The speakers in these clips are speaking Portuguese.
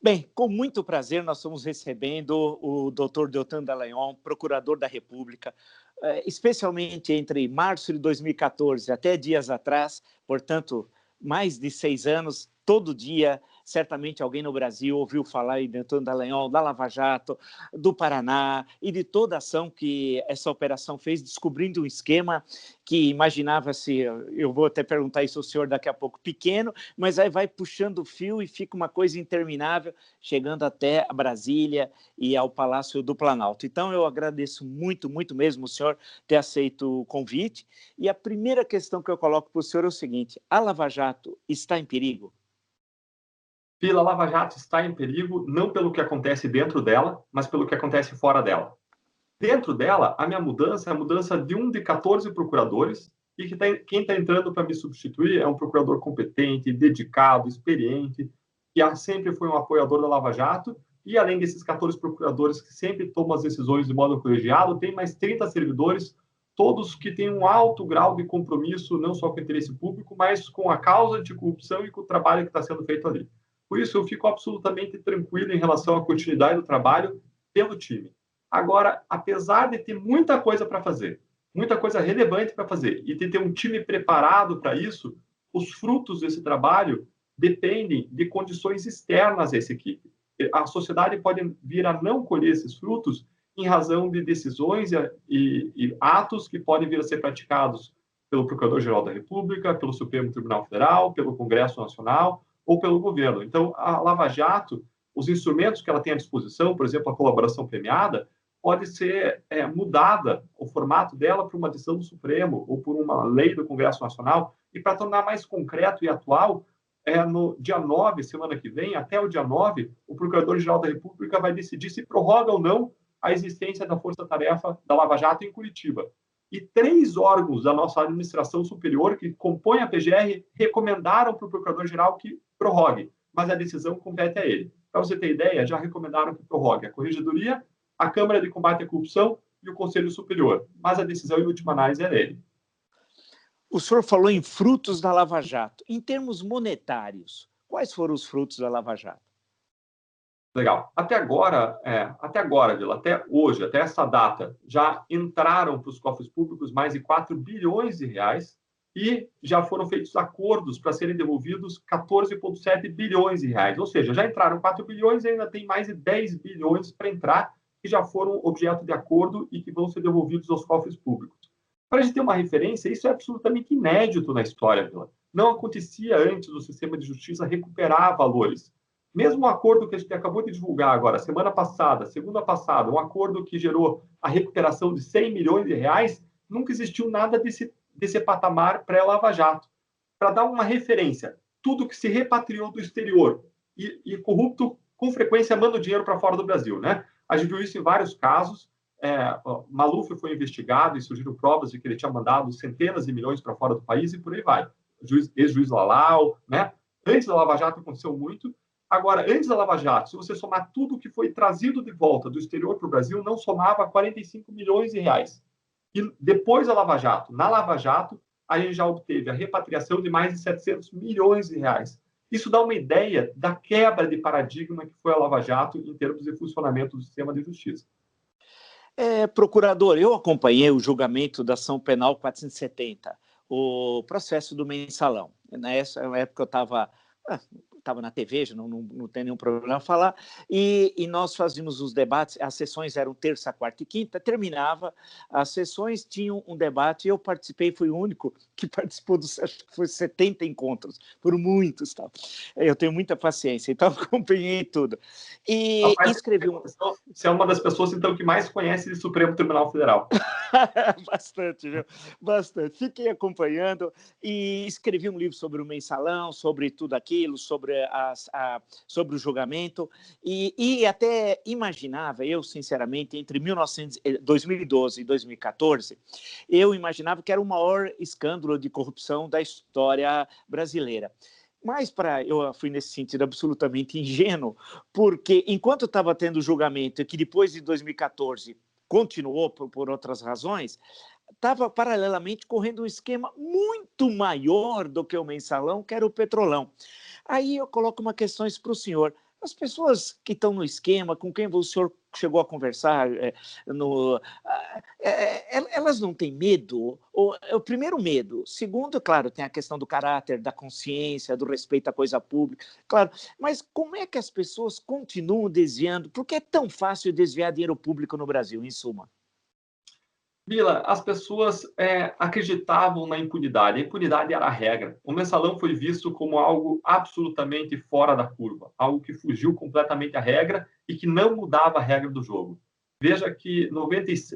Bem, com muito prazer, nós estamos recebendo o Dr. Deltan Dallagnol, procurador da República, especialmente entre março de 2014 até dias atrás, portanto, mais de 6 anos, todo dia, certamente alguém no Brasil ouviu falar em Deltan Dallagnol, da Lava Jato, do Paraná e de toda a ação que essa operação fez, descobrindo um esquema que imaginava-se, eu vou até perguntar isso ao senhor daqui a pouco, pequeno, mas aí vai puxando o fio e fica uma coisa interminável, chegando até a Brasília e ao Palácio do Planalto. Então, eu agradeço muito, muito mesmo o senhor ter aceito o convite. E a primeira questão que eu coloco para o senhor é o seguinte: a Lava Jato está em perigo? A Lava Jato está em perigo não pelo que acontece dentro dela, mas pelo que acontece fora dela. Dentro dela, a minha mudança é a mudança de um de 14 procuradores, e quem está entrando para me substituir é um procurador competente, dedicado, experiente, que sempre foi um apoiador da Lava Jato, e além desses 14 procuradores que sempre tomam as decisões de modo colegiado, tem mais 30 servidores, todos que têm um alto grau de compromisso, não só com o interesse público, mas com a causa anticorrupção e com o trabalho que está sendo feito ali. Por isso, eu fico absolutamente tranquilo em relação à continuidade do trabalho pelo time. Agora, apesar de ter muita coisa para fazer, muita coisa relevante para fazer, e de ter um time preparado para isso, os frutos desse trabalho dependem de condições externas a essa equipe. A sociedade pode vir a não colher esses frutos em razão de decisões e atos que podem vir a ser praticados pelo Procurador-Geral da República, pelo Supremo Tribunal Federal, pelo Congresso Nacional ou pelo governo. Então, a Lava Jato, os instrumentos que ela tem à disposição, por exemplo, a colaboração premiada, pode ser mudada, o formato dela, por uma decisão do Supremo ou por uma lei do Congresso Nacional. E para tornar mais concreto e atual, no dia 9, semana que vem, até o dia 9, o Procurador-Geral da República vai decidir se prorroga ou não a existência da Força-Tarefa da Lava Jato em Curitiba. E 3 órgãos da nossa administração superior, que compõem a PGR, recomendaram para o Procurador-Geral que prorrogue, mas a decisão compete a ele. Para você ter ideia, já recomendaram que prorrogue a Corregedoria, a Câmara de Combate à Corrupção e o Conselho Superior, mas a decisão, em última análise, é dele. O senhor falou em frutos da Lava Jato. Em termos monetários, quais foram os frutos da Lava Jato? Legal. Até agora, Vila, até hoje, até essa data, já entraram para os cofres públicos mais de 4 bilhões de reais e já foram feitos acordos para serem devolvidos 14,7 bilhões de reais. Ou seja, já entraram 4 bilhões e ainda tem mais de 10 bilhões para entrar, que já foram objeto de acordo e que vão ser devolvidos aos cofres públicos. Para a gente ter uma referência, isso é absolutamente inédito na história, Vila. Não acontecia antes do sistema de justiça recuperar valores. Mesmo o acordo que a gente acabou de divulgar agora, segunda passada, um acordo que gerou a recuperação de 100 milhões de reais, nunca existiu nada desse patamar pré-Lava Jato. Para dar uma referência, tudo que se repatriou do exterior e corrupto, com frequência, manda o dinheiro para fora do Brasil, né? A gente viu isso em vários casos. Maluf foi investigado e surgiram provas de que ele tinha mandado centenas de milhões para fora do país e por aí vai. Ex-juiz Lalau, né? Antes da Lava Jato aconteceu muito. Agora, antes da Lava Jato, se você somar tudo que foi trazido de volta do exterior para o Brasil, não somava 45 milhões de reais. E depois da Lava Jato, na Lava Jato, a gente já obteve a repatriação de mais de 700 milhões de reais. Isso dá uma ideia da quebra de paradigma que foi a Lava Jato em termos de funcionamento do sistema de justiça. Procurador, eu acompanhei o julgamento da ação penal 470, o processo do mensalão. Nessa época eu estava na TV, já não tem nenhum problema falar, e nós fazíamos os debates, as sessões eram terça, quarta e quinta, terminava, as sessões tinham um debate, eu participei, fui o único que participou acho que foi 70 encontros, foram muitos, tal. Eu tenho muita paciência, então acompanhei tudo. E escrevi Você é uma das pessoas, então, que mais conhece o Supremo Tribunal Federal. Bastante, viu? Bastante. Fiquei acompanhando e escrevi um livro sobre o mensalão, sobre tudo aquilo, sobre o julgamento, e até imaginava, eu sinceramente, entre 2012 e 2014, eu imaginava que era o maior escândalo de corrupção da história brasileira. Mas eu fui nesse sentido absolutamente ingênuo, porque enquanto estava tendo o julgamento, que depois de 2014 continuou por outras razões, estava paralelamente correndo um esquema muito maior do que o mensalão, que era o Petrolão. Aí eu coloco uma questão para o senhor. as pessoas que estão no esquema, com quem o senhor chegou a conversar, elas não têm medo? É o primeiro medo. Segundo, claro, tem a questão do caráter, da consciência, do respeito à coisa pública, claro. Mas como é que as pessoas continuam desviando? Por que é tão fácil desviar dinheiro público no Brasil, em suma? Vila, as pessoas acreditavam na impunidade. A impunidade era a regra. O mensalão foi visto como algo absolutamente fora da curva, algo que fugiu completamente à regra e que não mudava a regra do jogo. Veja que,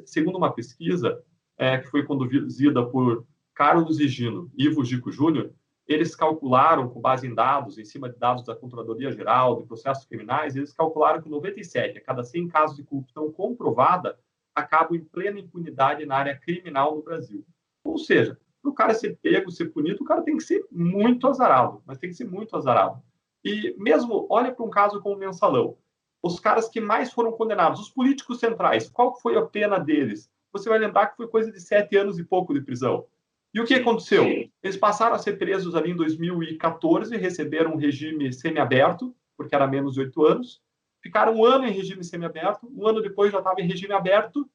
segundo uma pesquisa que foi conduzida por Carlos Higino e Ivo Gico Júnior, eles calcularam, com base em dados, em cima de dados da Controladoria Geral, de processos criminais, eles calcularam que 97, a cada 100 casos de corrupção comprovada, acabam em plena impunidade na área criminal no Brasil. Ou seja, para o cara ser pego, ser punido, o cara tem que ser muito azarado, mas tem que ser muito azarado. E mesmo, olha para um caso como o Mensalão, os caras que mais foram condenados, os políticos centrais, qual foi a pena deles? Você vai lembrar que foi coisa de 7 anos e pouco de prisão. E o que aconteceu? Eles passaram a ser presos ali em 2014, receberam um regime semiaberto, porque era menos de 8 anos, ficaram um ano em regime semiaberto, um ano depois já estava em regime aberto,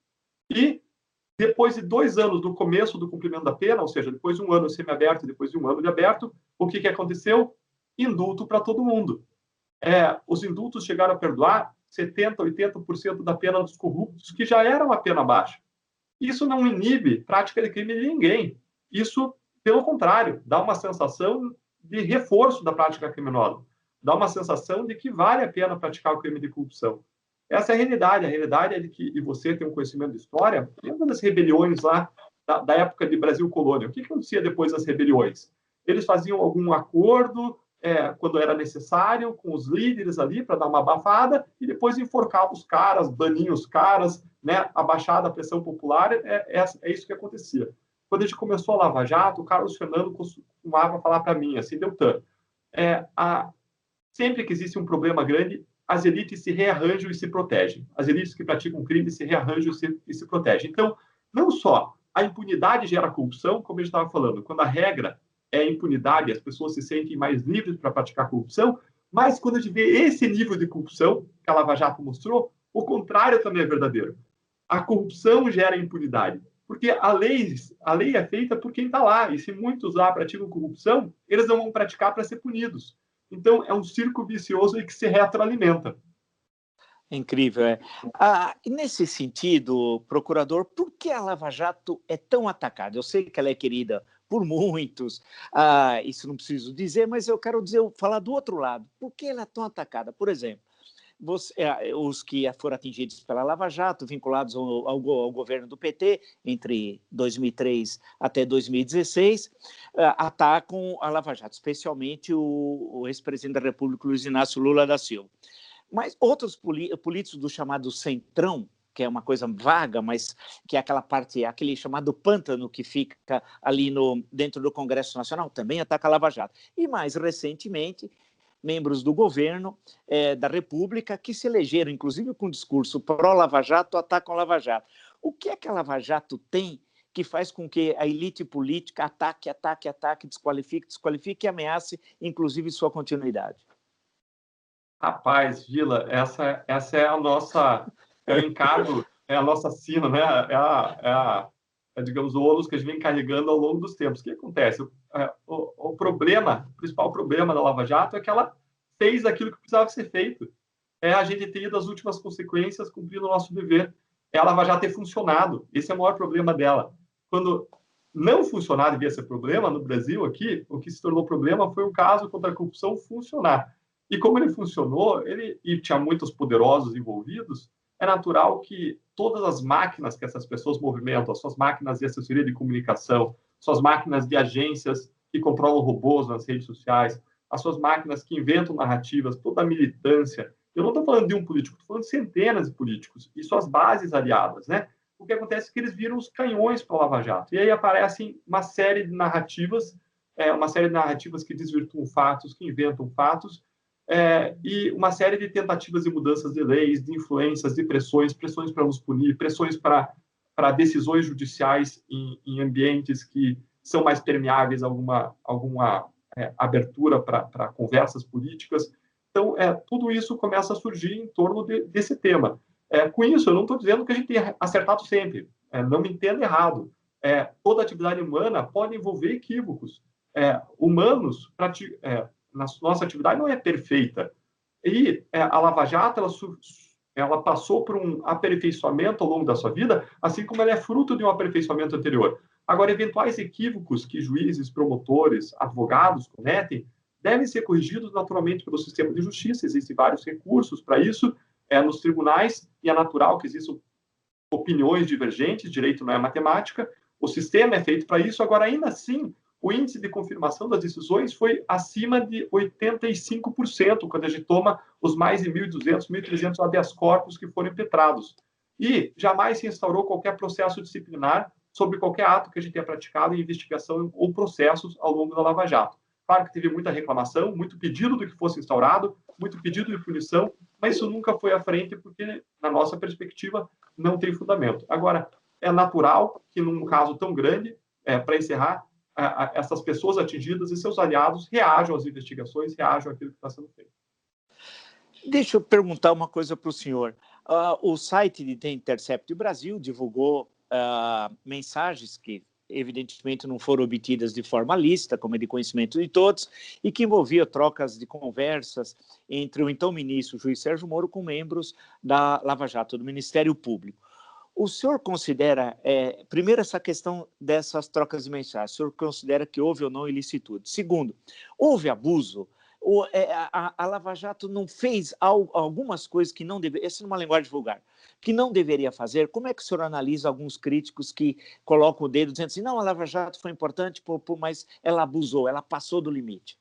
e depois de 2 anos do começo do cumprimento da pena, ou seja, depois de um ano semiaberto e depois de um ano de aberto, o que aconteceu? Indulto para todo mundo. Os indultos chegaram a perdoar 70%, 80% da pena dos corruptos, que já era uma pena baixa. Isso não inibe prática de crime de ninguém. Isso, pelo contrário, dá uma sensação de reforço da prática criminosa. Dá uma sensação de que vale a pena praticar o crime de corrupção. Essa é a realidade. A realidade é de que, e você tem um conhecimento de história, lembra das rebeliões lá da época de Brasil Colônia? O que acontecia depois das rebeliões? Eles faziam algum acordo, quando era necessário, com os líderes ali, para dar uma abafada, e depois enforcavam os caras, baniam os caras, né, abaixada a pressão popular. É isso que acontecia. Quando a gente começou a Lava Jato, o Carlos Fernando costumava falar para mim, assim, Deltan, sempre que existe um problema grande, as elites se rearranjam e se protegem. As elites que praticam crime se rearranjam e se protegem. Então, não só a impunidade gera corrupção, como a gente estava falando, quando a regra é a impunidade, as pessoas se sentem mais livres para praticar corrupção, mas quando a gente vê esse nível de corrupção que a Lava Jato mostrou, o contrário também é verdadeiro. A corrupção gera impunidade, porque a lei é feita por quem está lá, e se muitos lá praticam corrupção, eles não vão praticar para ser punidos. Então, é um círculo vicioso e que se retroalimenta. É incrível, e nesse sentido, procurador, por que a Lava Jato é tão atacada? Eu sei que ela é querida por muitos, isso não preciso dizer, mas eu quero falar do outro lado. Por que ela é tão atacada? Por exemplo, os que foram atingidos pela Lava Jato, vinculados ao governo do PT, entre 2003 até 2016, atacam a Lava Jato, especialmente o ex-presidente da República, Luiz Inácio Lula da Silva. Mas outros políticos do chamado Centrão, que é uma coisa vaga, mas que é aquela parte, aquele chamado pântano que fica ali dentro do Congresso Nacional, também ataca a Lava Jato. E mais recentemente, membros do governo da República que se elegeram, inclusive com discurso pró-Lava Jato, atacam a Lava Jato. O que é que a Lava Jato tem que faz com que a elite política ataque, desqualifique e ameace, inclusive, sua continuidade? Rapaz, Vila, essa é a nossa, é o encargo, é a nossa sina, né? Digamos, o ônus que a gente vem carregando ao longo dos tempos. O que acontece? O principal problema da Lava Jato é que ela fez aquilo que precisava ser feito. A gente ter ido às últimas consequências cumprindo o nosso dever. A Lava Jato ter funcionado. Esse é o maior problema dela. Quando não funcionar devia ser problema, no Brasil aqui, o que se tornou problema foi um caso contra a corrupção funcionar. E como ele funcionou, e tinha muitos poderosos envolvidos, é natural que todas as máquinas que essas pessoas movimentam, as suas máquinas de assessoria de comunicação, suas máquinas de agências que controlam robôs nas redes sociais, as suas máquinas que inventam narrativas, toda a militância. Eu não estou falando de um político, estou falando de centenas de políticos e suas bases aliadas, né? O que acontece é que eles viram os canhões para o Lava Jato. E aí aparecem uma série de narrativas que desvirtuam fatos, que inventam fatos, e uma série de tentativas de mudanças de leis, de influências, de pressões para nos punir, pressões para decisões judiciais em ambientes que são mais permeáveis a alguma abertura para conversas políticas. Então, tudo isso começa a surgir em torno desse tema. Com isso, eu não estou dizendo que a gente tenha acertado sempre. Não me entenda errado. Toda atividade humana pode envolver equívocos. Humanos, nossa atividade não é perfeita. E a Lava Jato, ela passou por um aperfeiçoamento ao longo da sua vida, assim como ela é fruto de um aperfeiçoamento anterior. Agora, eventuais equívocos que juízes, promotores, advogados cometem, devem ser corrigidos naturalmente pelo sistema de justiça. Existem vários recursos para isso, nos tribunais, e é natural que existam opiniões divergentes, direito não é matemática, o sistema é feito para isso. Agora, ainda assim, o índice de confirmação das decisões foi acima de 85%, quando a gente toma os mais de 1.200, 1.300 habeas corpus que foram impetrados. E jamais se instaurou qualquer processo disciplinar sobre qualquer ato que a gente tenha praticado em investigação ou processos ao longo da Lava Jato. Claro que teve muita reclamação, muito pedido do que fosse instaurado, muito pedido de punição, mas isso nunca foi à frente porque, na nossa perspectiva, não tem fundamento. Agora, é natural que, num caso tão grande, para encerrar, essas pessoas atingidas e seus aliados reajam às investigações, reajam àquilo que está sendo feito. Deixa eu perguntar uma coisa para o senhor. O site de The Intercept Brasil divulgou mensagens que, evidentemente, não foram obtidas de forma lícita, como é de conhecimento de todos, e que envolvia trocas de conversas entre o então ministro, o juiz Sérgio Moro, com membros da Lava Jato, do Ministério Público. O senhor considera, primeiro, essa questão dessas trocas de mensagens, o senhor considera que houve ou não ilicitude? Segundo, houve abuso? A Lava Jato não fez algumas coisas que não deveria, essa é uma linguagem vulgar, que não deveria fazer? Como é que o senhor analisa alguns críticos que colocam o dedo dizendo assim, não, a Lava Jato foi importante, mas ela abusou, ela passou do limite?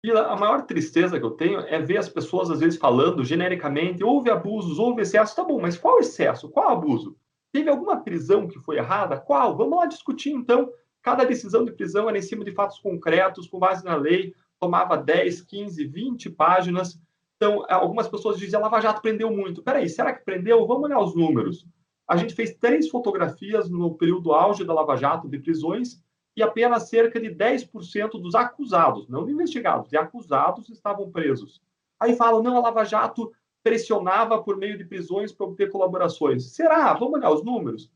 E a maior tristeza que eu tenho é ver as pessoas, às vezes, falando genericamente, houve abusos, houve excesso. Tá bom, mas qual excesso? Qual abuso? Teve alguma prisão que foi errada? Qual? Vamos lá discutir, então. Cada decisão de prisão era em cima de fatos concretos, com base na lei, tomava 10, 15, 20 páginas. Então, algumas pessoas dizem, a Lava Jato prendeu muito. Peraí, será que prendeu? Vamos olhar os números. A gente fez 3 fotografias no período auge da Lava Jato de prisões, e apenas cerca de 10% dos acusados, não de investigados, de acusados estavam presos. Aí falam, não, a Lava Jato pressionava por meio de prisões para obter colaborações. Será? Vamos olhar os números.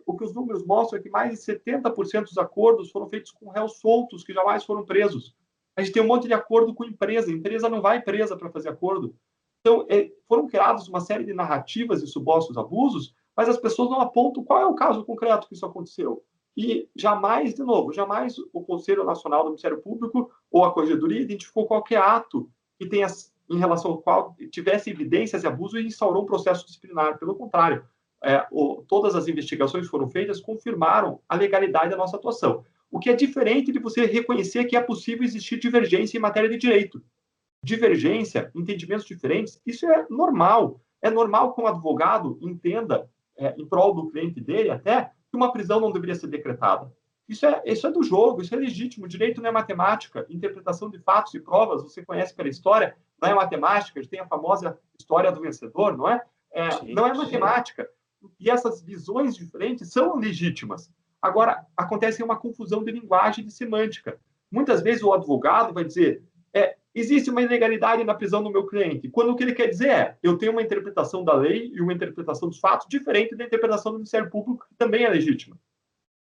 O que os números mostram é que mais de 70% dos acordos foram feitos com réus soltos, que jamais foram presos. A gente tem um monte de acordo com empresa. A empresa não vai presa para fazer acordo. Então, foram criadas uma série de narrativas de supostos abusos, mas as pessoas não apontam qual é o caso concreto que isso aconteceu. E jamais, de novo, jamais o Conselho Nacional do Ministério Público ou a Corregedoria identificou qualquer ato que tenha, em relação ao qual tivesse evidências de abuso e instaurou um processo disciplinar. Pelo contrário, todas as investigações que foram feitas confirmaram a legalidade da nossa atuação. O que é diferente de você reconhecer que é possível existir divergência em matéria de direito. Divergência, entendimentos diferentes, isso é normal. É normal que um advogado entenda, em prol do cliente dele até, que uma prisão não deveria ser decretada. Isso é do jogo, isso é legítimo. O direito não é matemática. Interpretação de fatos e provas, você conhece pela história, não é matemática. A gente tem a famosa história do vencedor, não é? Não é matemática. E essas visões diferentes são legítimas. Agora, acontece uma confusão de linguagem e de semântica. Muitas vezes o advogado vai dizer, existe uma ilegalidade na prisão do meu cliente, quando o que ele quer dizer eu tenho uma interpretação da lei e uma interpretação dos fatos diferente da interpretação do Ministério Público, que também é legítima.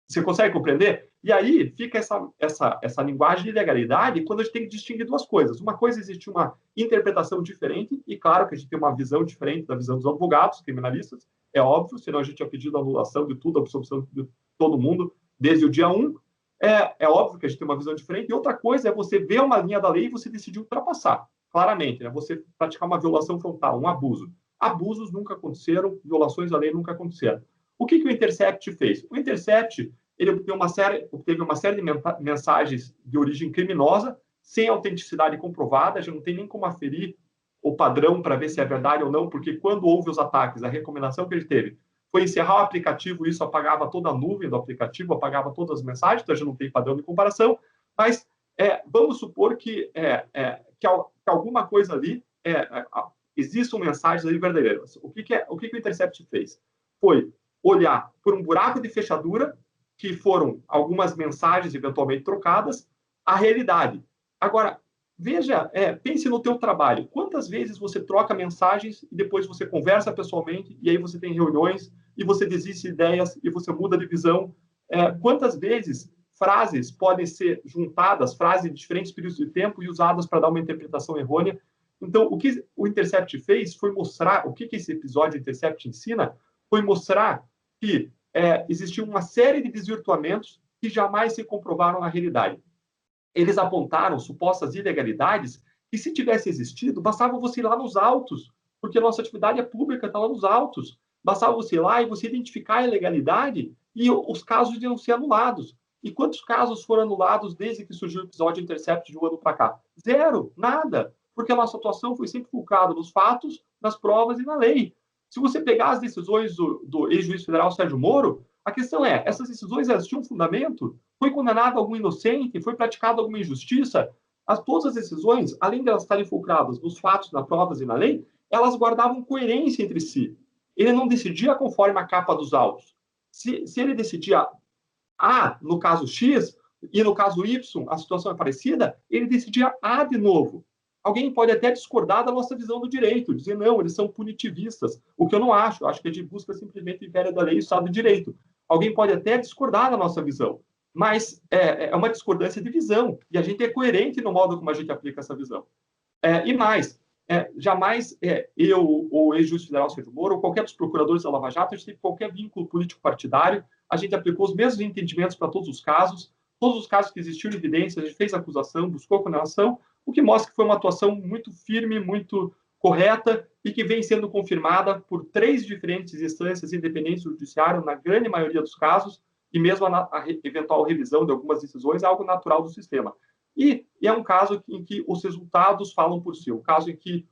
Você consegue compreender? E aí fica essa linguagem de legalidade quando a gente tem que distinguir duas coisas. Uma coisa, existe uma interpretação diferente, e claro que a gente tem uma visão diferente da visão dos advogados, criminalistas, é óbvio, senão a gente tinha pedido a anulação de tudo, a absolvição de todo mundo, desde o dia 1. É óbvio que a gente tem uma visão diferente. E outra coisa é você ver uma linha da lei e você decidir ultrapassar, claramente, né? Você praticar uma violação frontal, um abuso. Abusos nunca aconteceram, violações da lei nunca aconteceram. O que o Intercept fez? O Intercept ele obteve uma série de mensagens de origem criminosa, sem autenticidade comprovada, já não tem nem como aferir o padrão para ver se é verdade ou não, porque quando houve os ataques, a recomendação que ele teve foi encerrar o aplicativo, isso apagava toda a nuvem do aplicativo, apagava todas as mensagens, então já não tem padrão de comparação, mas vamos supor que alguma coisa ali, existam mensagens ali verdadeiras. O que o Intercept fez? Foi olhar por um buraco de fechadura, que foram algumas mensagens eventualmente trocadas, a realidade. Agora, veja, pense no teu trabalho. Quantas vezes você troca mensagens e depois você conversa pessoalmente e aí você tem reuniões e você desiste de ideias e você muda de visão? Quantas vezes frases podem ser juntadas, frases de diferentes períodos de tempo e usadas para dar uma interpretação errônea? Então, o que o Intercept fez foi mostrar, o que esse episódio Intercept ensina, foi mostrar que existia uma série de desvirtuamentos que jamais se comprovaram na realidade. Eles apontaram supostas ilegalidades que, se tivesse existido, bastava você ir lá nos autos, porque a nossa atividade é pública, está lá nos autos. Bastava você ir lá e você identificar a ilegalidade e os casos iam ser anulados. E quantos casos foram anulados desde que surgiu o episódio Intercept de um ano para cá? Zero, nada, porque a nossa atuação foi sempre focada nos fatos, nas provas e na lei. Se você pegar as decisões do ex-juiz federal Sérgio Moro, a questão é, essas decisões elas tinham fundamento? Foi condenado algum inocente? Foi praticada alguma injustiça? Todas as decisões, além de elas estarem focadas nos fatos, nas provas e na lei, elas guardavam coerência entre si. Ele não decidia conforme a capa dos autos. Se ele decidia A no caso X e no caso Y a situação é parecida, ele decidia A de novo. Alguém pode até discordar da nossa visão do direito, dizer, não, eles são punitivistas, o que eu não acho. Eu acho que a gente busca simplesmente império da lei e Estado de Direito. Alguém pode até discordar da nossa visão, mas é uma discordância de visão, e a gente é coerente no modo como a gente aplica essa visão. E mais, jamais eu, ou o ex-juiz federal Sérgio Moro, ou qualquer dos procuradores da Lava Jato, a gente teve qualquer vínculo político-partidário, a gente aplicou os mesmos entendimentos para todos os casos que existiam evidências, a gente fez acusação, buscou condenação, o que mostra que foi uma atuação muito firme, muito correta e que vem sendo confirmada por 3 diferentes instâncias independentes do judiciário, na grande maioria dos casos, e mesmo a eventual revisão de algumas decisões é algo natural do sistema. E é um caso em que os resultados falam por si, um caso em que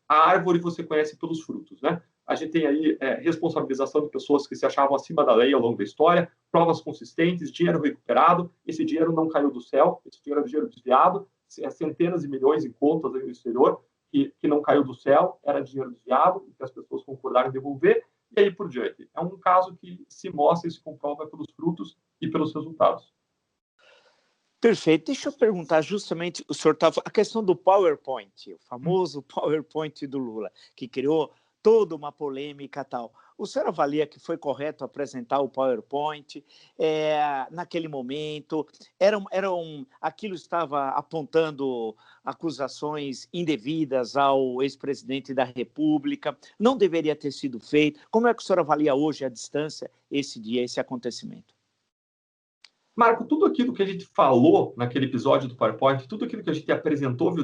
a árvore você conhece pelos frutos, né? A gente tem aí responsabilização de pessoas que se achavam acima da lei ao longo da história, provas consistentes, dinheiro recuperado, esse dinheiro não caiu do céu, esse dinheiro é dinheiro desviado, centenas de milhões em contas no exterior, que não caiu do céu, era dinheiro desviado, que as pessoas concordaram em devolver, e aí por diante. É um caso que se mostra e se comprova pelos frutos e pelos resultados. Perfeito. Deixa eu perguntar justamente, o senhor estava a questão do PowerPoint, o famoso PowerPoint do Lula, que criou toda uma polêmica tal. O senhor avalia que foi correto apresentar o PowerPoint naquele momento? Aquilo estava apontando acusações indevidas ao ex-presidente da República? Não deveria ter sido feito? Como é que o senhor avalia hoje, à distância, esse dia, esse acontecimento? Marco, tudo aquilo que a gente falou naquele episódio do PowerPoint, tudo aquilo que a gente apresentou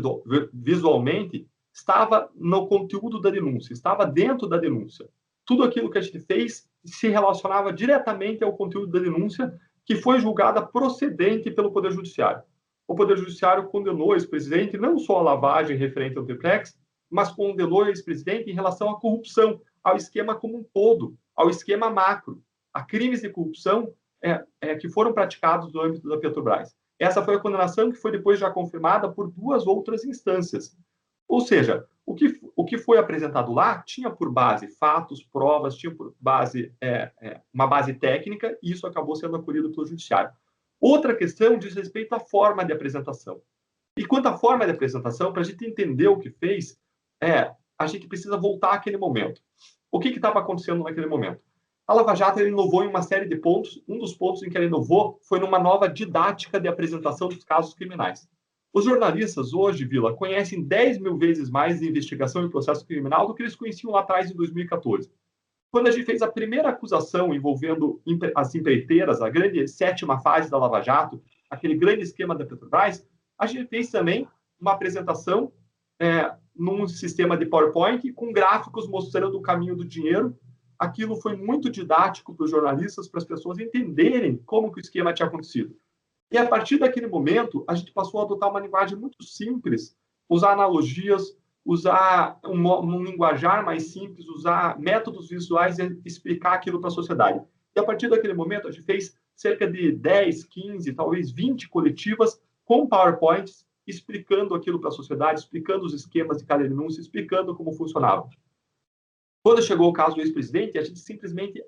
visualmente, estava no conteúdo da denúncia, estava dentro da denúncia. Tudo aquilo que a gente fez se relacionava diretamente ao conteúdo da denúncia, que foi julgada procedente pelo Poder Judiciário. O Poder Judiciário condenou o ex-presidente não só a lavagem referente ao Triplex, mas condenou o ex-presidente em relação à corrupção, ao esquema como um todo, ao esquema macro, a crimes de corrupção que foram praticados no âmbito da Petrobras. Essa foi a condenação que foi depois já confirmada por 2 outras instâncias. Ou seja, o que foi apresentado lá tinha por base fatos, provas, tinha por base uma base técnica, e isso acabou sendo acolhido pelo Judiciário. Outra questão diz respeito à forma de apresentação. E quanto à forma de apresentação, para a gente entender o que fez, a gente precisa voltar àquele momento. O que estava acontecendo naquele momento? A Lava Jato inovou em uma série de pontos. Um dos pontos em que ela inovou foi numa nova didática de apresentação dos casos criminais. Os jornalistas hoje, Vila, conhecem 10 mil vezes mais de investigação e processo criminal do que eles conheciam lá atrás, em 2014. Quando a gente fez a primeira acusação envolvendo as empreiteiras, a grande 7ª fase da Lava Jato, aquele grande esquema da Petrobras, a gente fez também uma apresentação num sistema de PowerPoint com gráficos mostrando o caminho do dinheiro. Aquilo foi muito didático para os jornalistas, para as pessoas entenderem como que o esquema tinha acontecido. E a partir daquele momento, a gente passou a adotar uma linguagem muito simples, usar analogias, usar um linguajar mais simples, usar métodos visuais e explicar aquilo para a sociedade. E a partir daquele momento, a gente fez cerca de 10, 15, talvez 20 coletivas com PowerPoints, explicando aquilo para a sociedade, explicando os esquemas de cada denúncia, explicando como funcionava. Quando chegou o caso do ex-presidente, a gente simplesmente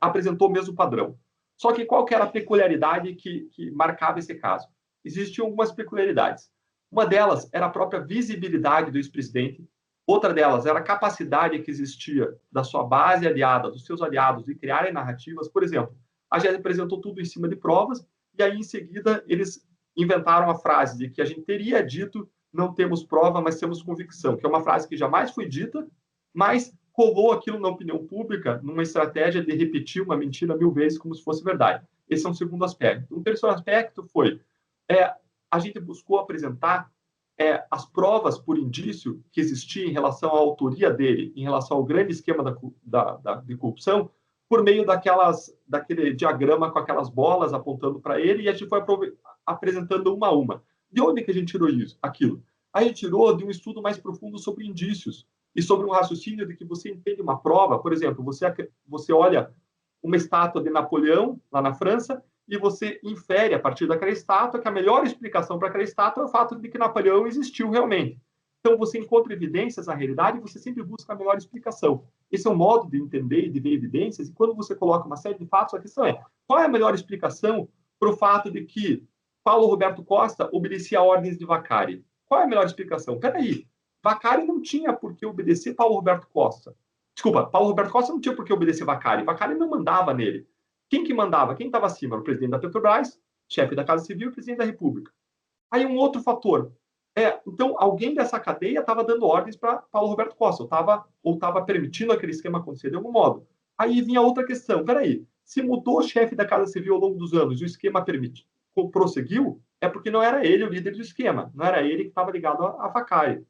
apresentou o mesmo padrão. Só que qual que era a peculiaridade que marcava esse caso? Existiam algumas peculiaridades. Uma delas era a própria visibilidade do ex-presidente. Outra delas era a capacidade que existia da sua base aliada, dos seus aliados, de criarem narrativas. Por exemplo, a gente apresentou tudo em cima de provas, e aí, em seguida, eles inventaram a frase de que a gente teria dito não temos prova, mas temos convicção, que é uma frase que jamais foi dita, mas colou aquilo na opinião pública numa estratégia de repetir uma mentira 1000 vezes como se fosse verdade. Esse é um segundo aspecto. Um terceiro aspecto foi a gente buscou apresentar as provas por indício que existia em relação à autoria dele, em relação ao grande esquema de corrupção, por meio daquele diagrama com aquelas bolas apontando para ele, e a gente foi apresentando uma a uma. De onde que a gente tirou isso? Aquilo? A gente tirou de um estudo mais profundo sobre indícios e sobre um raciocínio de que você entende uma prova. Por exemplo, você olha uma estátua de Napoleão, lá na França, e você infere, a partir daquela estátua, que a melhor explicação para aquela estátua é o fato de que Napoleão existiu realmente. Então, você encontra evidências na realidade e você sempre busca a melhor explicação. Esse é um modo de entender e de ver evidências, e quando você coloca uma série de fatos, a questão é, qual é a melhor explicação para o fato de que Paulo Roberto Costa obedecia a ordens de Vaccari? Qual é a melhor explicação? Peraí, Vaccari não tinha por que obedecer Paulo Roberto Costa. Desculpa, Paulo Roberto Costa não tinha por que obedecer Vaccari. Vaccari não mandava nele. Quem que mandava? Quem estava acima? Era o presidente da Petrobras, chefe da Casa Civil e presidente da República. Aí um outro fator. Então, alguém dessa cadeia estava dando ordens para Paulo Roberto Costa, ou estava permitindo aquele esquema acontecer de algum modo. Aí vinha outra questão. Peraí, se mudou o chefe da Casa Civil ao longo dos anos e o esquema prosseguiu, é porque não era ele o líder do esquema, não era ele que estava ligado a Vaccari.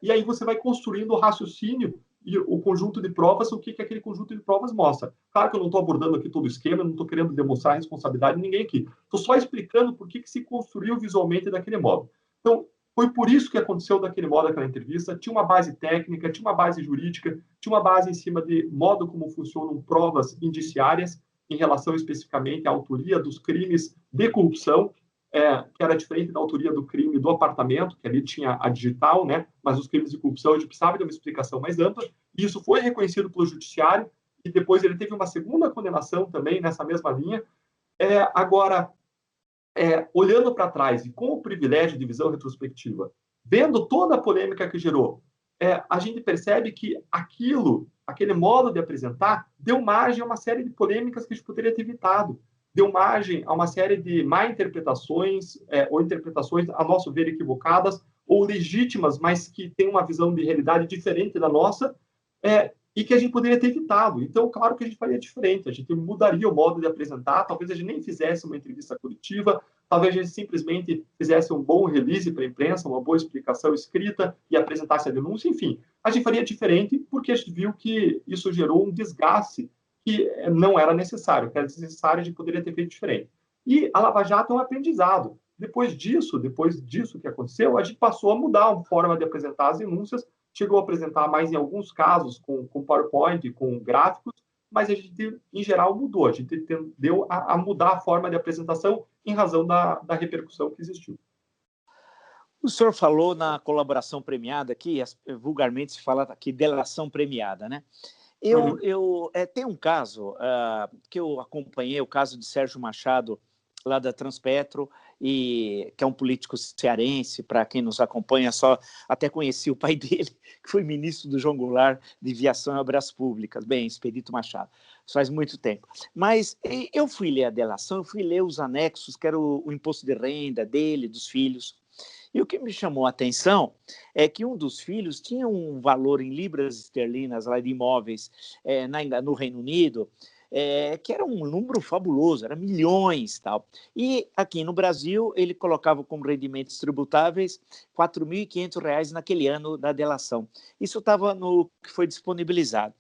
E aí você vai construindo o raciocínio e o conjunto de provas, o que aquele conjunto de provas mostra. Claro que eu não estou abordando aqui todo o esquema, não estou querendo demonstrar a responsabilidade de ninguém aqui. Estou só explicando por que se construiu visualmente daquele modo. Então, foi por isso que aconteceu daquele modo aquela entrevista. Tinha uma base técnica, tinha uma base jurídica, tinha uma base em cima de modo como funcionam provas indiciárias em relação especificamente à autoria dos crimes de corrupção, que era diferente da autoria do crime do apartamento, que ali tinha a digital, né? Mas os crimes de corrupção a gente precisava de uma explicação mais ampla, e isso foi reconhecido pelo judiciário, e depois ele teve uma segunda condenação também nessa mesma linha. Agora, olhando para trás e com o privilégio de visão retrospectiva, vendo toda a polêmica que gerou, a gente percebe que aquele modo de apresentar, deu margem a uma série de polêmicas que a gente poderia ter evitado. Deu margem a uma série de má interpretações, ou interpretações, a nosso ver, equivocadas, ou legítimas, mas que têm uma visão de realidade diferente da nossa, e que a gente poderia ter evitado. Então, claro que a gente faria diferente, a gente mudaria o modo de apresentar, talvez a gente nem fizesse uma entrevista coletiva, talvez a gente simplesmente fizesse um bom release para a imprensa, uma boa explicação escrita e apresentasse a denúncia, enfim. A gente faria diferente porque a gente viu que isso gerou um desgaste que não era necessário, que era necessário, a gente poderia ter feito diferente. E a Lava Jato é um aprendizado. Depois disso que aconteceu, a gente passou a mudar a forma de apresentar as denúncias, chegou a apresentar mais em alguns casos com PowerPoint, com gráficos, mas a gente, em geral, mudou. A gente tendeu a mudar a forma de apresentação em razão da repercussão que existiu. O senhor falou na colaboração premiada aqui, vulgarmente se fala aqui delação premiada, né? Tem um caso que eu acompanhei, o caso de Sérgio Machado, lá da Transpetro, que é um político cearense, para quem nos acompanha, só até conheci o pai dele, que foi ministro do João Goulart de Viação e Obras Públicas, bem, Expedito Machado, isso faz muito tempo. Mas eu fui ler a delação, eu fui ler os anexos, que era o imposto de renda dele, dos filhos. E o que me chamou a atenção é que um dos filhos tinha um valor em libras esterlinas lá de imóveis no Reino Unido, que era um número fabuloso, era milhões e tal. E aqui no Brasil ele colocava como rendimentos tributáveis R$ 4.500 naquele ano da delação. Isso estava no que foi disponibilizado.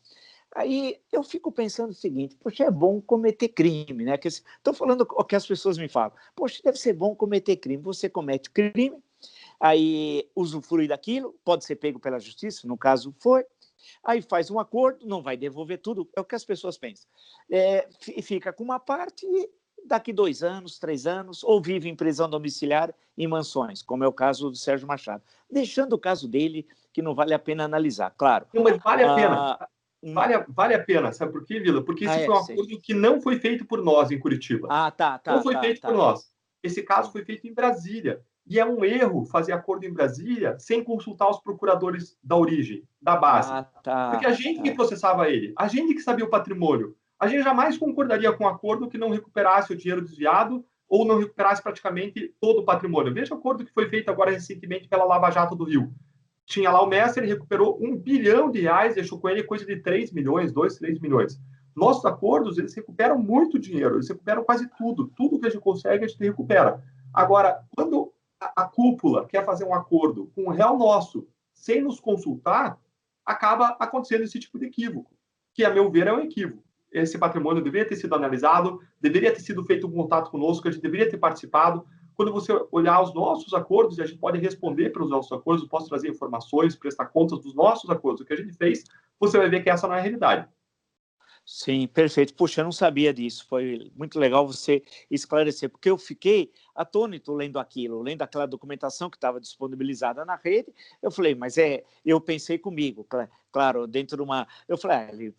Aí eu fico pensando o seguinte, poxa, é bom cometer crime, né? Estou falando o que as pessoas me falam, poxa, deve ser bom cometer crime. Você comete crime, aí usufrui daquilo, pode ser pego pela justiça, no caso foi, aí faz um acordo, não vai devolver tudo, é o que as pessoas pensam. Fica com uma parte e daqui 2 anos, 3 anos, ou vive em prisão domiciliar em mansões, como é o caso do Sérgio Machado. Deixando o caso dele, que não vale a pena analisar, claro. Não, mas vale a pena. Vale a pena, sabe por quê, Vila? Porque esse foi um acordo que não foi feito por nós em Curitiba. Tá. Não foi feito por nós. Esse caso foi feito em Brasília. E é um erro fazer acordo em Brasília sem consultar os procuradores da origem, da base. Ah, Porque a tá, gente que tá. processava ele, a gente que sabia o patrimônio, a gente jamais concordaria com um acordo que não recuperasse o dinheiro desviado ou não recuperasse praticamente todo o patrimônio. Veja o acordo que foi feito agora recentemente pela Lava Jato do Rio. Tinha lá o Mestre, ele recuperou R$ 1 bilhão, deixou com ele coisa de 3 milhões, 2, 3 milhões. Nossos acordos, eles recuperam muito dinheiro, eles recuperam quase tudo. Tudo que a gente consegue, a gente recupera. Agora, quando a cúpula quer fazer um acordo com o réu nosso, sem nos consultar, acaba acontecendo esse tipo de equívoco, que, a meu ver, é um equívoco. Esse patrimônio deveria ter sido analisado, deveria ter sido feito um contato conosco, a gente deveria ter participado. Quando você olhar os nossos acordos, e a gente pode responder pelos nossos acordos, posso trazer informações, prestar contas dos nossos acordos, o que a gente fez, você vai ver que essa não é a realidade. Sim, perfeito. Puxa, eu não sabia disso. Foi muito legal você esclarecer, porque eu fiquei atônito lendo aquilo, lendo aquela documentação que estava disponibilizada na rede. Eu falei, mas eu pensei comigo, claro, dentro de uma. Eu falei, ele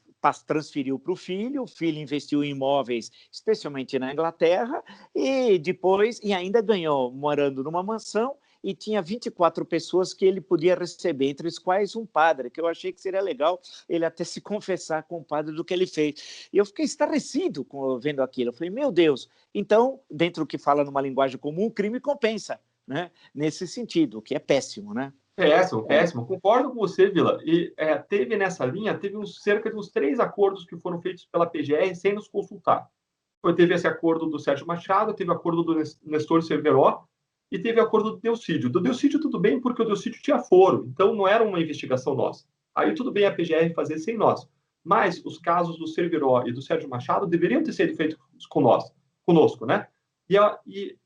transferiu para o filho investiu em imóveis, especialmente na Inglaterra, e depois, e ainda ganhou morando numa mansão. E tinha 24 pessoas que ele podia receber, entre os quais um padre, que eu achei que seria legal ele até se confessar com o padre do que ele fez. E eu fiquei estarrecido vendo aquilo. Eu falei, meu Deus, então, dentro do que fala numa linguagem comum, o crime compensa, né? Nesse sentido, o que é péssimo, né? Péssimo, péssimo. Concordo com você, Vila. E teve nessa linha, teve cerca de uns 3 acordos que foram feitos pela PGR sem nos consultar. Teve esse acordo do Sérgio Machado, teve o acordo do Nestor Cerveró e teve o acordo do Delcídio. Do Delcídio tudo bem, porque o Delcídio tinha foro, então não era uma investigação nossa. Aí tudo bem a PGR fazer sem nós. Mas os casos do Cerveró e do Sérgio Machado deveriam ter sido feitos conosco, né? E a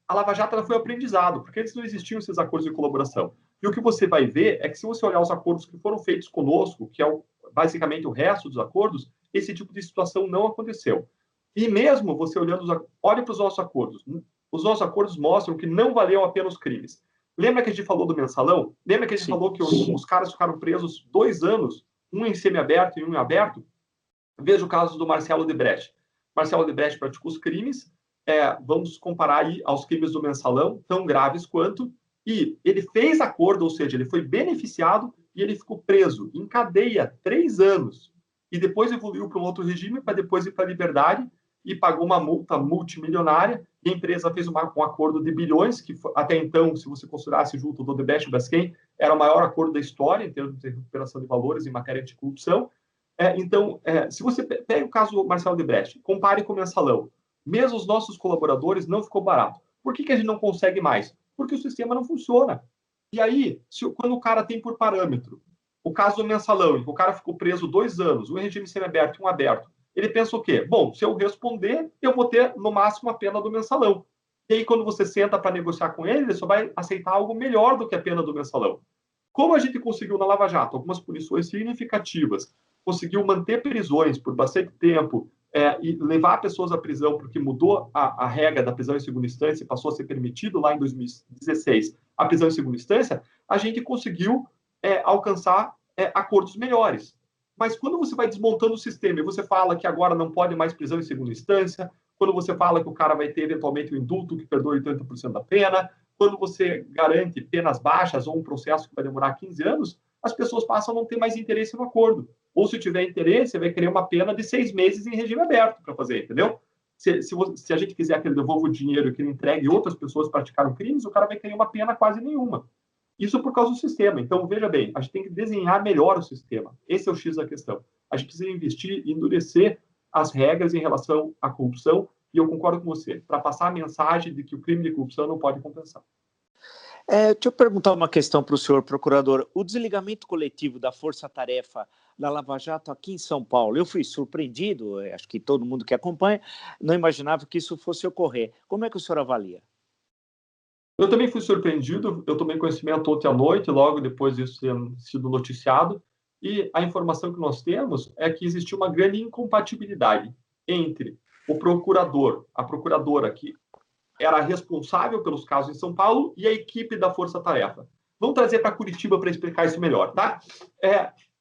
Lava Jato ela foi aprendizado, porque antes não existiam esses acordos de colaboração. E o que você vai ver é que se você olhar os acordos que foram feitos conosco, que é basicamente o resto dos acordos, esse tipo de situação não aconteceu. E mesmo você olhando, olhe para os nossos acordos. Os nossos acordos mostram que não valeu a pena os crimes. Lembra que a gente falou do mensalão? Lembra que a gente falou que os caras ficaram presos 2 anos, um em semiaberto e um em aberto? Veja o caso do Marcelo Debrecht. Marcelo Debrecht praticou os crimes, vamos comparar aí aos crimes do mensalão, tão graves quanto, e ele fez acordo, ou seja, ele foi beneficiado e ele ficou preso em cadeia 3 anos. E depois evoluiu para um outro regime, para depois ir para a liberdade, e pagou uma multa multimilionária, e a empresa fez um acordo de bilhões, que até então, se você considerasse junto do Odebrecht e o Braskem, era o maior acordo da história em termos de recuperação de valores em matéria de corrupção. Então, se você pega o caso do Marcelo Debrecht, compare com o mensalão, mesmo os nossos colaboradores não ficou barato. Por que a gente não consegue mais? Porque o sistema não funciona. E aí, quando o cara tem por parâmetro o caso do mensalão, em que o cara ficou preso 2 anos, um regime semiaberto e um aberto, ele pensa o quê? Bom, se eu responder, eu vou ter, no máximo, a pena do mensalão. E aí, quando você senta para negociar com ele, ele só vai aceitar algo melhor do que a pena do mensalão. Como a gente conseguiu na Lava Jato algumas punições significativas, conseguiu manter prisões por bastante tempo e levar pessoas à prisão, porque mudou a regra da prisão em segunda instância e passou a ser permitido lá em 2016 a prisão em segunda instância, a gente conseguiu alcançar acordos melhores. Mas quando você vai desmontando o sistema e você fala que agora não pode mais prisão em segunda instância, quando você fala que o cara vai ter eventualmente um indulto que perdoe 80% da pena, quando você garante penas baixas ou um processo que vai demorar 15 anos, as pessoas passam a não ter mais interesse no acordo. Ou se tiver interesse, vai querer uma pena de 6 meses em regime aberto para fazer, entendeu? Se a gente quiser que ele devolva o dinheiro e que ele entregue outras pessoas praticaram crimes, o cara vai querer uma pena quase nenhuma. Isso por causa do sistema. Então, veja bem, a gente tem que desenhar melhor o sistema. Esse é o X da questão. A gente precisa investir e endurecer as regras em relação à corrupção, e eu concordo com você, para passar a mensagem de que o crime de corrupção não pode compensar. Deixa eu perguntar uma questão para o senhor procurador. O desligamento coletivo da Força-Tarefa da Lava Jato aqui em São Paulo, eu fui surpreendido, acho que todo mundo que acompanha não imaginava que isso fosse ocorrer. Como é que o senhor avalia? Eu também fui surpreendido, eu tomei conhecimento ontem à noite, logo depois disso ter sido noticiado, e a informação que nós temos é que existiu uma grande incompatibilidade entre o procurador, a procuradora que era responsável pelos casos em São Paulo e a equipe da Força Tarefa. Vamos trazer para Curitiba para explicar isso melhor, tá?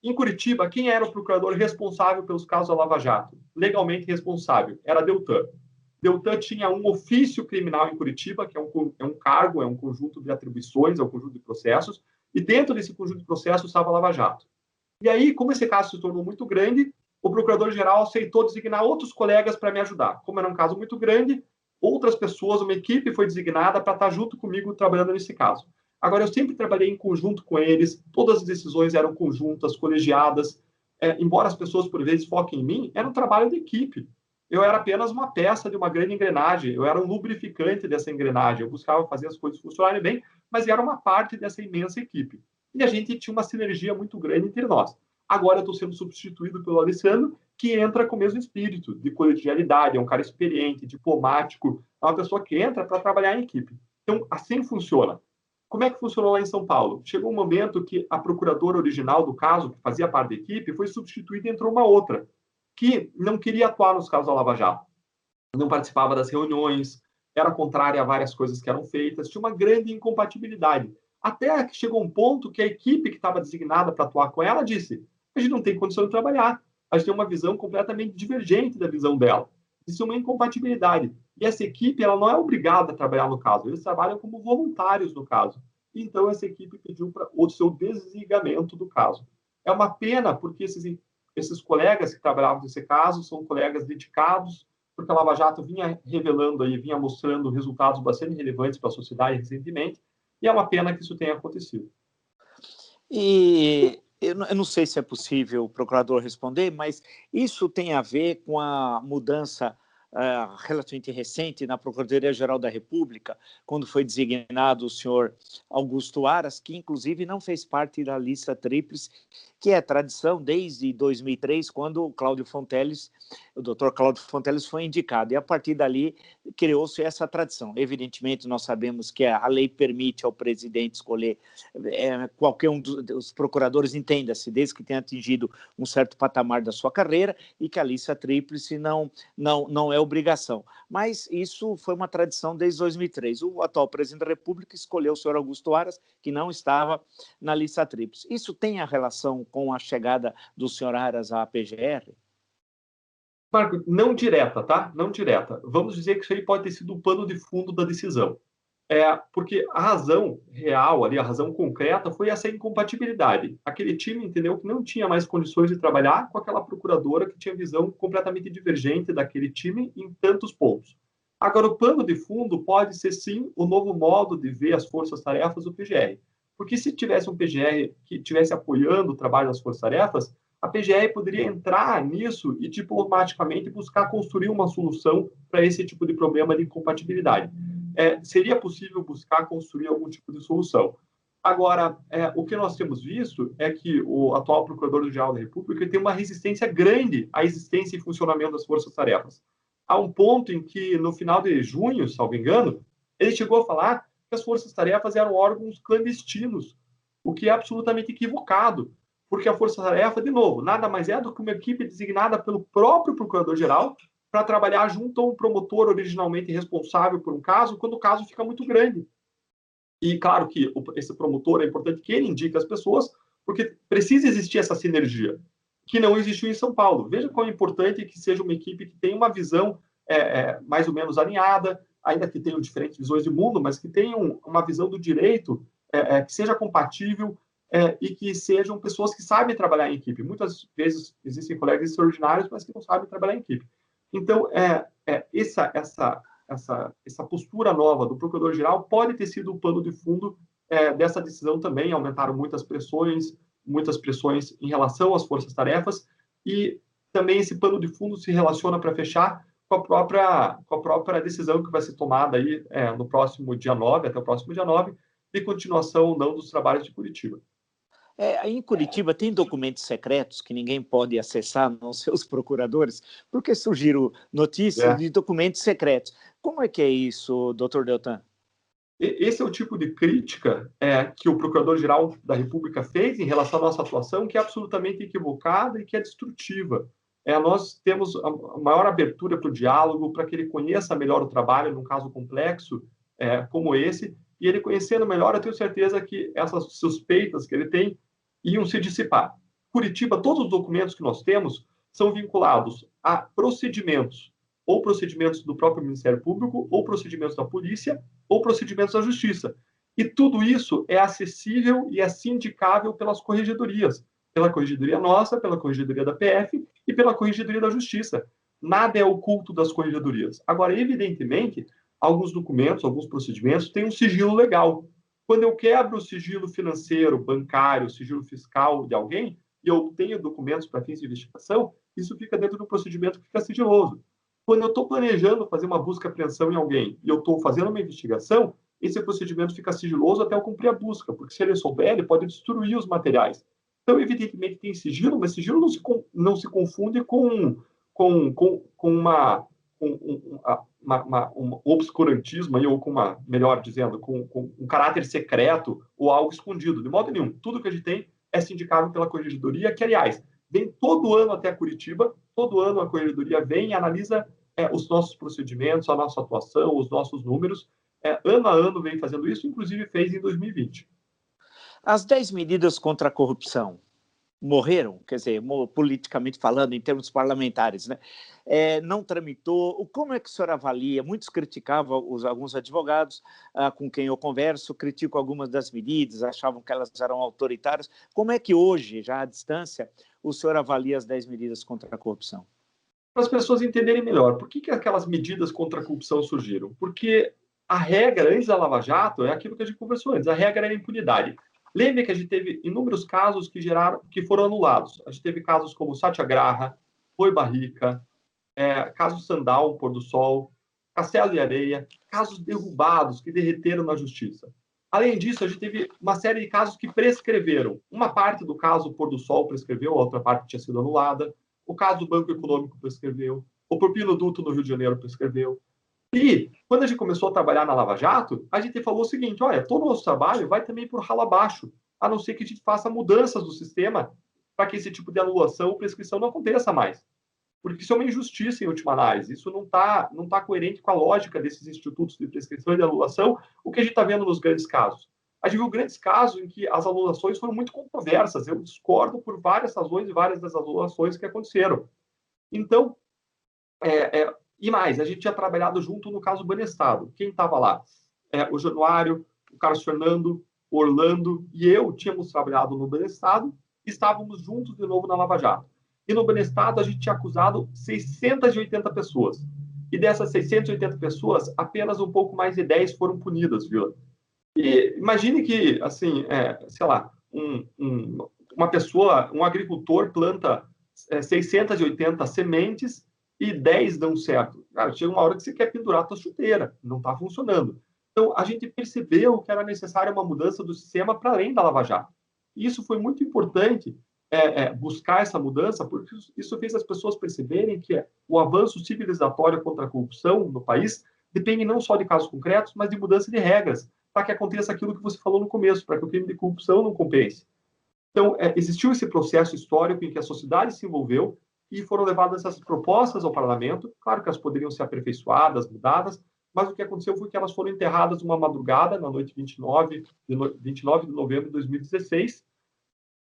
Em Curitiba, quem era o procurador responsável pelos casos da Lava Jato? Legalmente responsável, era Deltan. Deltan tinha um ofício criminal em Curitiba, que é um cargo, é um conjunto de atribuições, é um conjunto de processos, e dentro desse conjunto de processos estava a Lava Jato. E aí, como esse caso se tornou muito grande, o procurador-geral aceitou designar outros colegas para me ajudar. Como era um caso muito grande, outras pessoas, uma equipe foi designada para estar junto comigo trabalhando nesse caso. Agora, eu sempre trabalhei em conjunto com eles, todas as decisões eram conjuntas, colegiadas, embora as pessoas, por vezes, foquem em mim, era um trabalho de equipe. Eu era apenas uma peça de uma grande engrenagem, eu era um lubrificante dessa engrenagem, eu buscava fazer as coisas funcionarem bem, mas era uma parte dessa imensa equipe. E a gente tinha uma sinergia muito grande entre nós. Agora eu estou sendo substituído pelo Alessandro, que entra com o mesmo espírito de colegialidade, é um cara experiente, diplomático, é uma pessoa que entra para trabalhar em equipe. Então, assim funciona. Como é que funcionou lá em São Paulo? Chegou um momento que a procuradora original do caso, que fazia parte da equipe, foi substituída e entrou uma outra, que não queria atuar nos casos da Lava Jato. Não participava das reuniões, era contrária a várias coisas que eram feitas, tinha uma grande incompatibilidade. Até que chegou um ponto que a equipe que estava designada para atuar com ela disse: a gente não tem condição de trabalhar, a gente tem uma visão completamente divergente da visão dela. Isso é uma incompatibilidade. E essa equipe ela não é obrigada a trabalhar no caso, eles trabalham como voluntários no caso. Então, essa equipe pediu para o seu desligamento do caso. É uma pena, porque esses colegas que trabalhavam nesse caso são colegas dedicados, porque a Lava Jato vinha revelando aí, vinha mostrando resultados bastante relevantes para a sociedade recentemente, e é uma pena que isso tenha acontecido. E eu não sei se é possível o procurador responder, mas isso tem a ver com a mudança relativamente recente na Procuradoria-Geral da República, quando foi designado o senhor Augusto Aras, que inclusive não fez parte da lista tríplice, que é tradição desde 2003, quando o Dr. Cláudio Fonteles foi indicado, e a partir dali criou-se essa tradição. Evidentemente, nós sabemos que a lei permite ao presidente escolher qualquer um dos procuradores, entenda-se, desde que tenha atingido um certo patamar da sua carreira, e que a lista tríplice não é obrigação. Mas isso foi uma tradição desde 2003. O atual presidente da República escolheu o senhor Augusto Aras, que não estava na lista tríplice. Isso tem a relação com a chegada do senhor Aras à PGR? Marco, não direta, tá? Não direta. Vamos dizer que isso aí pode ter sido o pano de fundo da decisão. Porque a razão real ali, a razão concreta, foi essa incompatibilidade. Aquele time entendeu que não tinha mais condições de trabalhar com aquela procuradora que tinha visão completamente divergente daquele time em tantos pontos. Agora, o pano de fundo pode ser, sim, o novo modo de ver as forças-tarefas do PGR. Porque se tivesse um PGR que estivesse apoiando o trabalho das forças-tarefas, a PGR poderia entrar nisso e diplomaticamente buscar construir uma solução para esse tipo de problema de incompatibilidade. Seria possível buscar construir algum tipo de solução. Agora, o que nós temos visto é que o atual Procurador-Geral da República tem uma resistência grande à existência e funcionamento das forças-tarefas. Há um ponto em que, no final de junho, salvo engano, ele chegou a falar que as forças-tarefas eram órgãos clandestinos, o que é absolutamente equivocado, porque a força-tarefa, de novo, nada mais é do que uma equipe designada pelo próprio Procurador-Geral para trabalhar junto a um promotor originalmente responsável por um caso, quando o caso fica muito grande. E claro que esse promotor é importante que ele indique as pessoas, porque precisa existir essa sinergia, que não existiu em São Paulo. Veja quão é importante que seja uma equipe que tenha uma visão mais ou menos alinhada, ainda que tenham diferentes visões de mundo, mas que tenham uma visão do direito que seja compatível e que sejam pessoas que sabem trabalhar em equipe. Muitas vezes existem colegas extraordinários, mas que não sabem trabalhar em equipe. Então, essa postura nova do Procurador-Geral pode ter sido o pano de fundo dessa decisão também. Aumentaram muitas pressões em relação às forças-tarefas, e também esse pano de fundo se relaciona, para fechar, com a própria decisão que vai ser tomada aí, no próximo dia 9, até o próximo dia 9, de continuação ou não dos trabalhos de Curitiba. Em Curitiba tem documentos secretos que ninguém pode acessar, não seus procuradores, porque surgiram notícias de documentos secretos. Como é que é isso, doutor Deltan? Esse é o tipo de crítica que o Procurador-Geral da República fez em relação à nossa atuação, que é absolutamente equivocada e que é destrutiva. Nós temos a maior abertura para o diálogo, para que ele conheça melhor o trabalho num caso complexo como esse, e ele conhecendo melhor, eu tenho certeza que essas suspeitas que ele tem iam se dissipar. Curitiba, todos os documentos que nós temos são vinculados a procedimentos ou procedimentos do próprio Ministério Público, ou procedimentos da polícia, ou procedimentos da Justiça. E tudo isso é acessível e é sindicável pelas corregedorias. Pela corregedoria nossa, pela corregedoria da PF e pela corregedoria da Justiça. Nada é oculto das corregedorias. Agora, evidentemente, alguns documentos, alguns procedimentos têm um sigilo legal. Quando eu quebro o sigilo financeiro, bancário, o sigilo fiscal de alguém, e eu tenho documentos para fins de investigação, isso fica dentro do procedimento que fica sigiloso. Quando eu estou planejando fazer uma busca e apreensão em alguém e eu estou fazendo uma investigação, esse procedimento fica sigiloso até eu cumprir a busca, porque se ele souber, ele pode destruir os materiais. Então, evidentemente, tem sigilo, mas sigilo não se confunde com um obscurantismo, ou com uma, melhor dizendo, com um caráter secreto ou algo escondido. De modo nenhum. Tudo que a gente tem é sindicado pela corregedoria, que, aliás, vem todo ano até Curitiba, todo ano a corregedoria vem e analisa os nossos procedimentos, a nossa atuação, os nossos números. Ano a ano vem fazendo isso, inclusive fez em 2020. As 10 medidas contra a corrupção morreram, quer dizer, politicamente falando, em termos parlamentares, né? Não tramitou. Como é que o senhor avalia? Muitos criticavam, alguns advogados com quem eu converso, criticam algumas das medidas, achavam que elas eram autoritárias. Como é que hoje, já à distância, o senhor avalia as 10 medidas contra a corrupção? Para as pessoas entenderem melhor, por que aquelas medidas contra a corrupção surgiram? Porque a regra, antes da Lava Jato, é aquilo que a gente conversou antes, a regra era a impunidade. Lembre que a gente teve inúmeros casos que foram anulados. A gente teve casos como Satyagraha, Boi Barrica, caso Sandal, Pôr do Sol, Castelo de Areia, casos derrubados que derreteram na justiça. Além disso, a gente teve uma série de casos que prescreveram. Uma parte do caso Pôr do Sol prescreveu, a outra parte tinha sido anulada. O caso do Banco Econômico prescreveu. O Propilo Duto no Rio de Janeiro prescreveu. E, quando a gente começou a trabalhar na Lava Jato, a gente falou o seguinte, olha, todo o nosso trabalho vai também por ralo abaixo, a não ser que a gente faça mudanças no sistema para que esse tipo de anulação ou prescrição não aconteça mais. Porque isso é uma injustiça em última análise, isso não tá coerente com a lógica desses institutos de prescrição e de anulação, o que a gente está vendo nos grandes casos. A gente viu grandes casos em que as anulações foram muito controversas, eu discordo por várias razões e várias das anulações que aconteceram. Então, e mais, a gente tinha trabalhado junto no caso Banestado. Quem estava lá? O Januário, o Carlos Fernando, o Orlando e eu tínhamos trabalhado no Banestado e estávamos juntos de novo na Lava Jato. E no Banestado a gente tinha acusado 680 pessoas. E dessas 680 pessoas, apenas um pouco mais de 10 foram punidas, viu? E imagine que, assim, sei lá, uma pessoa, um agricultor planta 680 sementes e 10 dão certo. Cara, chega uma hora que você quer pendurar a tua chuteira, não está funcionando. Então, a gente percebeu que era necessária uma mudança do sistema para além da Lava Jato. E isso foi muito importante, buscar essa mudança, porque isso fez as pessoas perceberem que o avanço civilizatório contra a corrupção no país depende não só de casos concretos, mas de mudança de regras, para que aconteça aquilo que você falou no começo, para que o crime de corrupção não compense. Então, existiu esse processo histórico em que a sociedade se envolveu e foram levadas essas propostas ao parlamento. Claro que elas poderiam ser aperfeiçoadas, mudadas, mas o que aconteceu foi que elas foram enterradas numa madrugada, na noite 29 de novembro de 2016,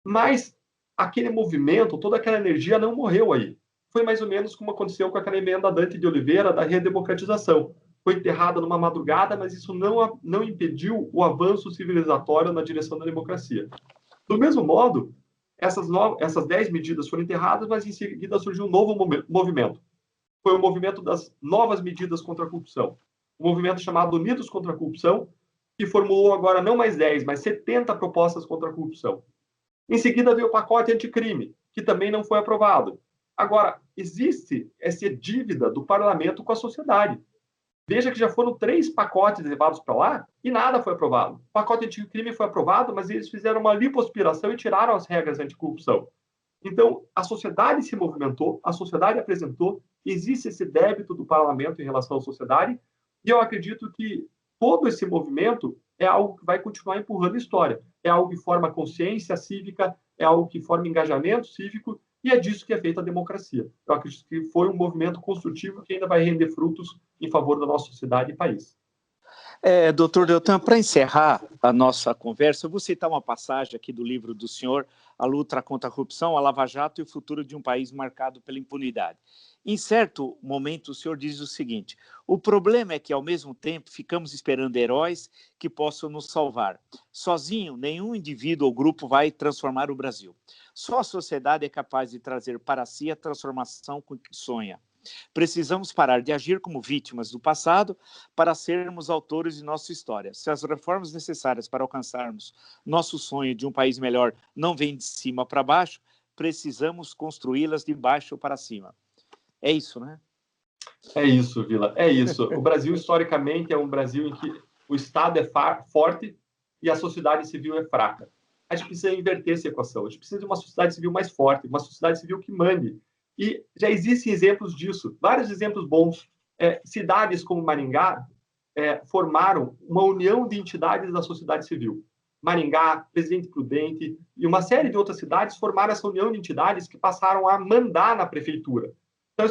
mas aquele movimento, toda aquela energia não morreu aí. Foi mais ou menos como aconteceu com aquela emenda Dante de Oliveira da redemocratização. Foi enterrada numa madrugada, mas isso não impediu o avanço civilizatório na direção da democracia. Do mesmo modo, essas 10 medidas foram enterradas, mas em seguida surgiu um novo movimento. Foi o movimento das novas medidas contra a corrupção. Um movimento chamado Unidos contra a Corrupção, que formulou agora não mais 10, mas 70 propostas contra a corrupção. Em seguida veio o pacote anticrime, que também não foi aprovado. Agora, existe essa dívida do parlamento com a sociedade. Veja que já foram 3 pacotes levados para lá e nada foi aprovado. O pacote anticrime foi aprovado, mas eles fizeram uma lipoaspiração e tiraram as regras anticorrupção. Então, a sociedade se movimentou, a sociedade apresentou, existe esse débito do parlamento em relação à sociedade, e eu acredito que todo esse movimento é algo que vai continuar empurrando a história. É algo que forma consciência cívica, é algo que forma engajamento cívico, e é disso que é feita a democracia. Eu acredito que foi um movimento construtivo que ainda vai render frutos em favor da nossa sociedade e país. Doutor Deltan, para encerrar a nossa conversa, eu vou citar uma passagem aqui do livro do senhor, A Luta contra a Corrupção, a Lava Jato e o Futuro de um País Marcado pela Impunidade. Em certo momento, o senhor diz o seguinte: o problema é que, ao mesmo tempo, ficamos esperando heróis que possam nos salvar. Sozinho, nenhum indivíduo ou grupo vai transformar o Brasil. Só a sociedade é capaz de trazer para si a transformação com que sonha. Precisamos parar de agir como vítimas do passado para sermos autores de nossa história. Se as reformas necessárias para alcançarmos nosso sonho de um país melhor não vêm de cima para baixo, precisamos construí-las de baixo para cima. É isso, né? É isso, Vila, é isso. O Brasil, historicamente, é um Brasil em que o Estado é forte e a sociedade civil é fraca. A gente precisa inverter essa equação. A gente precisa de uma sociedade civil mais forte, uma sociedade civil que mande. E já existem exemplos disso, vários exemplos bons. Cidades como Maringá formaram uma união de entidades da sociedade civil. Maringá, Presidente Prudente e uma série de outras cidades formaram essa união de entidades que passaram a mandar na prefeitura. Então,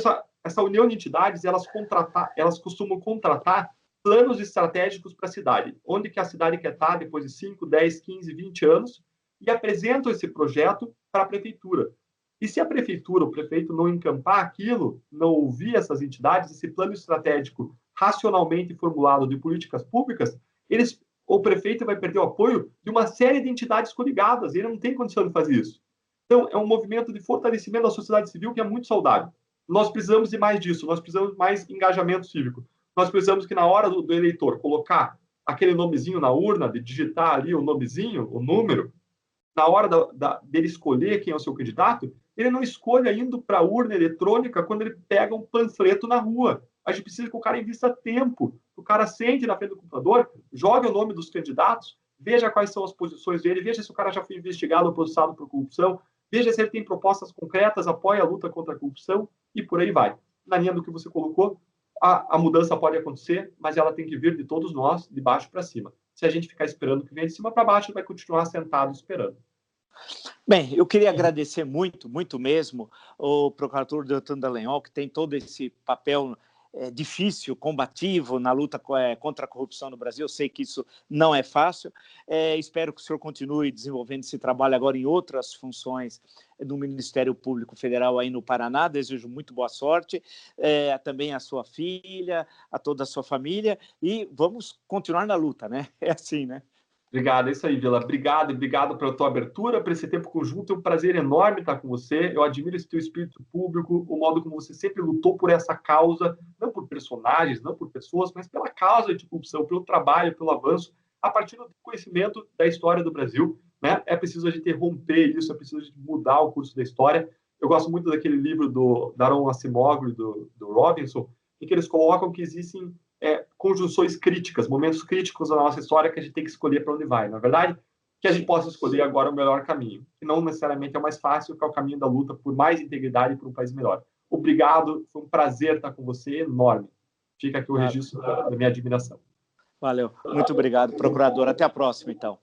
essa união de entidades, elas costumam contratar planos estratégicos para a cidade, onde que a cidade quer estar depois de 5, 10, 15, 20 anos, e apresentam esse projeto para a prefeitura. E se a prefeitura, o prefeito não encampar aquilo, não ouvir essas entidades, esse plano estratégico racionalmente formulado de políticas públicas, o prefeito vai perder o apoio de uma série de entidades coligadas, e ele não tem condição de fazer isso. Então, é um movimento de fortalecimento da sociedade civil que é muito saudável. Nós precisamos de mais disso, nós precisamos de mais engajamento cívico. Nós precisamos que, na hora do eleitor colocar aquele nomezinho na urna, de digitar ali o nomezinho, o número, na hora dele escolher quem é o seu candidato, ele não escolha indo para a urna eletrônica quando ele pega um panfleto na rua. A gente precisa que o cara invista tempo, que o cara sente na frente do computador, jogue o nome dos candidatos, veja quais são as posições dele, veja se o cara já foi investigado ou processado por corrupção, veja se ele tem propostas concretas, apoia a luta contra a corrupção e por aí vai. Na linha do que você colocou, a mudança pode acontecer, mas ela tem que vir de todos nós, de baixo para cima. Se a gente ficar esperando que venha de cima para baixo, vai continuar sentado esperando. Bem, eu queria agradecer muito, muito mesmo, o procurador Deltan Dallagnol, que tem todo esse papel difícil, combativo na luta contra a corrupção no Brasil. Eu sei que isso não é fácil. Espero que o senhor continue desenvolvendo esse trabalho agora em outras funções do Ministério Público Federal aí no Paraná. Desejo muito boa sorte, também à sua filha, a toda a sua família, e vamos continuar na luta, né? É assim, né? Obrigado, é isso aí, Vila. Obrigado pela tua abertura, por esse tempo conjunto. É um prazer enorme estar com você. Eu admiro esse teu espírito público, o modo como você sempre lutou por essa causa, não por personagens, não por pessoas, mas pela causa anticorrupção, pelo trabalho, pelo avanço, a partir do conhecimento da história do Brasil. Né? É preciso a gente romper isso, é preciso a gente mudar o curso da história. Eu gosto muito daquele livro do Daron Acemoglu e do Robinson, em que eles colocam que existem conjunções críticas, momentos críticos da nossa história que a gente tem que escolher para onde vai. Na verdade, que a gente possa escolher agora o melhor caminho, que não necessariamente é o mais fácil, que é o caminho da luta por mais integridade e por um país melhor. Obrigado, foi um prazer estar com você, enorme. Fica aqui o registro da minha admiração. Valeu, muito obrigado, procurador. Até a próxima, então.